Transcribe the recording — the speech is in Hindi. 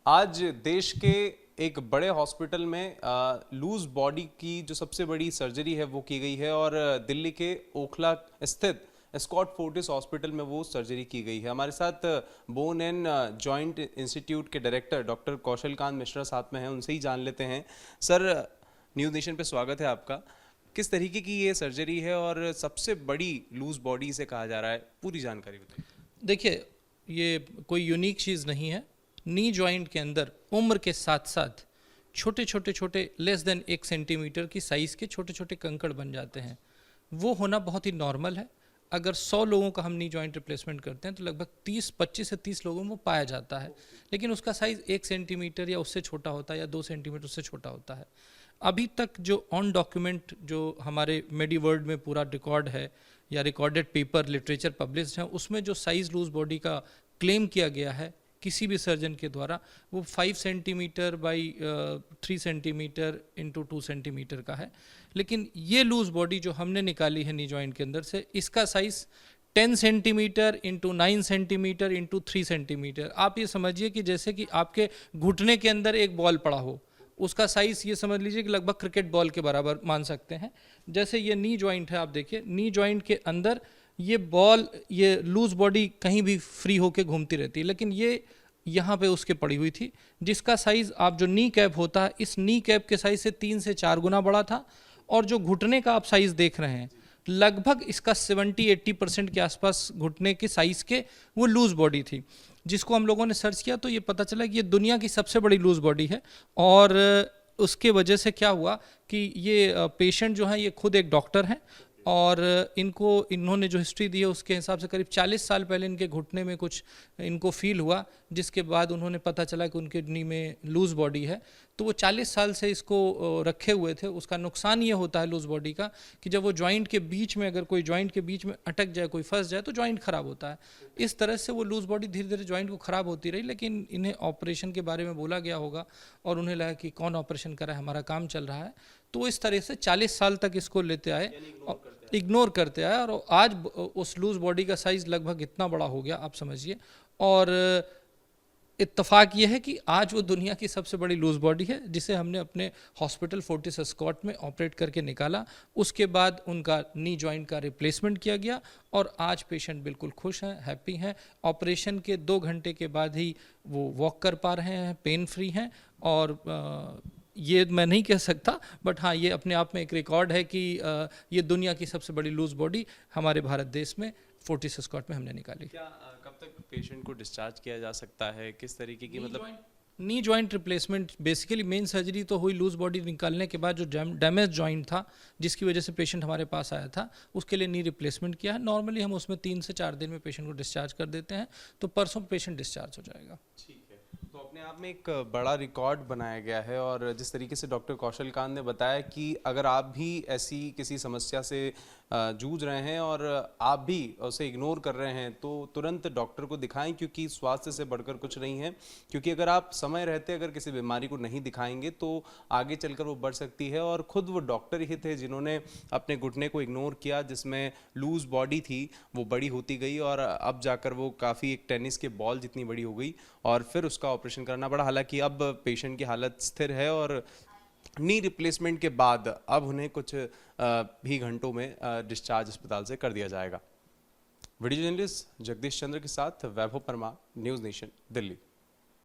आज देश के एक बड़े हॉस्पिटल में लूज बॉडी की जो सबसे बड़ी सर्जरी है वो की गई है और दिल्ली के ओखला स्थित स्कॉट फोर्टिस हॉस्पिटल में वो सर्जरी की गई है। हमारे साथ बोन एंड जॉइंट इंस्टीट्यूट के डायरेक्टर डॉक्टर कौशल कांत मिश्रा साथ में हैं, उनसे ही जान लेते हैं। सर, न्यूज़ नेशन पे स्वागत है आपका। किस तरीके की ये सर्जरी है और सबसे बड़ी लूज बॉडी से कहा जा रहा है, पूरी जानकारी बताइए। देखिए, ये कोई यूनिक चीज़ नहीं है। नी जॉइंट के अंदर उम्र के साथ साथ छोटे लेस देन 1 सेंटीमीटर की साइज़ के छोटे छोटे कंकड़ बन जाते हैं। वो होना बहुत ही नॉर्मल है। अगर 100 लोगों का हम नी जॉइंट रिप्लेसमेंट करते हैं तो लगभग 25 से 30 लोगों में वो पाया जाता है, लेकिन उसका साइज़ 1 सेंटीमीटर या उससे छोटा होता है या 2 सेंटीमीटर उससे छोटा होता है। अभी तक जो ऑन डॉक्यूमेंट जो हमारे मेडिवर्ल्ड में पूरा रिकॉर्ड है या रिकॉर्डेड पेपर लिटरेचर पब्लिश्ड है, उसमें जो साइज़ लूज बॉडी का क्लेम किया गया है किसी भी सर्जन के द्वारा, वो 5 centimetre by 3 centimetre into 2 centimetre का है। लेकिन ये लूज बॉडी जो हमने निकाली है नी जॉइंट के अंदर से, इसका size 10 centimetre into 9 centimetre into 3 centimetre. आप ये समझिए कि जैसे कि आपके घुटने के अंदर एक बॉल पड़ा हो, उसका साइज़ ये समझ लीजिए कि लगभग क्रिकेट बॉल के बराबर मान सकते हैं। जैसे ये नी जॉइंट है, आप देखिए नी जॉइंट के अंदर ये बॉल, ये लूज बॉडी कहीं भी फ्री होके घूमती रहती है, लेकिन ये यहाँ पे उसके पड़ी हुई थी, जिसका साइज़ आप जो नी कैप होता है, इस नी कैप के साइज़ से 3 से 4 गुना बड़ा था। और जो घुटने का आप साइज़ देख रहे हैं, लगभग इसका 70-80% के आसपास घुटने के साइज़ के वो लूज बॉडी थी, जिसको हम लोगों ने सर्च किया तो ये पता चला कि ये दुनिया की सबसे बड़ी लूज बॉडी है। और उसके वजह से क्या हुआ कि ये पेशेंट जो है ये खुद एक डॉक्टर हैं और इन्होंने जो हिस्ट्री दी है उसके हिसाब से करीब 40 साल पहले इनके घुटने में कुछ इनको फील हुआ, जिसके बाद उन्होंने पता चला कि उनके नी में लूज़ बॉडी है। तो वो 40 साल से इसको रखे हुए थे। उसका नुकसान ये होता है लूज़ बॉडी का कि जब वो जॉइंट के बीच में, अगर कोई जॉइंट के बीच में अटक जाए, कोई फंस जाए, तो जॉइंट ख़राब होता है। इस तरह से वो लूज़ बॉडी धीरे धीरे जॉइंट को ख़राब होती रही, लेकिन इन्हें ऑपरेशन के बारे में बोला गया होगा और उन्हें लगा कि कौन ऑपरेशन करा है, हमारा काम चल रहा है। तो इस तरह से 40 साल तक इसको लेते आए, इग्नोर करते आए, और आज उस लूज बॉडी का साइज़ लगभग इतना बड़ा हो गया, आप समझिए। और इत्तेफाक ये है कि आज वो दुनिया की सबसे बड़ी लूज बॉडी है, जिसे हमने अपने हॉस्पिटल फोर्टिस एस्कॉट में ऑपरेट करके निकाला। उसके बाद उनका नी जॉइंट का रिप्लेसमेंट किया गया और आज पेशेंट बिल्कुल खुश हैं, हैप्पी हैं। ऑपरेशन के 2 घंटे के बाद ही वो वॉक कर पा रहे हैं, पेन फ्री हैं। और ये मैं नहीं कह सकता, बट हाँ, ये अपने आप में एक रिकॉर्ड है कि ये दुनिया की सबसे बड़ी लूज बॉडी हमारे भारत देश में फोर्टिस एस्कॉट में हमने निकाली। क्या कब तक पेशेंट को डिस्चार्ज किया जा सकता है, किस तरीके की मतलब? Knee joint replacement basically main surgery तो हुई लूज बॉडी निकालने के बाद। जो डैमेज जॉइंट था जिसकी वजह से पेशेंट हमारे पास आया था, उसके लिए नी रिप्लेसमेंट किया है। नॉर्मली हम उसमें 3 से 4 दिन में पेशेंट को डिस्चार्ज कर देते हैं, तो परसों पेशेंट डिस्चार्ज हो जाएगा। ठीक है, तो अपने आप में एक बड़ा रिकॉर्ड बनाया गया है। और जिस तरीके से डॉक्टर कौशल कांत ने बताया कि अगर आप भी ऐसी किसी समस्या से जूझ रहे हैं और आप भी उसे इग्नोर कर रहे हैं, तो तुरंत डॉक्टर को दिखाएं, क्योंकि स्वास्थ्य से बढ़कर कुछ नहीं है। क्योंकि अगर आप समय रहते अगर किसी बीमारी को नहीं दिखाएंगे तो आगे चलकर वो बढ़ सकती है। और खुद वो डॉक्टर ही थे जिन्होंने अपने घुटने को इग्नोर किया, जिसमें लूज बॉडी थी वो बड़ी होती गई और अब जाकर वो काफ़ी एक टेनिस के बॉल जितनी बड़ी हो गई और फिर उसका ऑपरेशन करना पड़ा। हालांकि अब पेशेंट की हालत स्थिर है और नी रिप्लेसमेंट के बाद अब उन्हें कुछ भी घंटों में डिस्चार्ज अस्पताल से कर दिया जाएगा। वीडियो जर्नलिस्ट जगदीश चंद्र के साथ वैभव परमार, न्यूज़ नेशन, दिल्ली।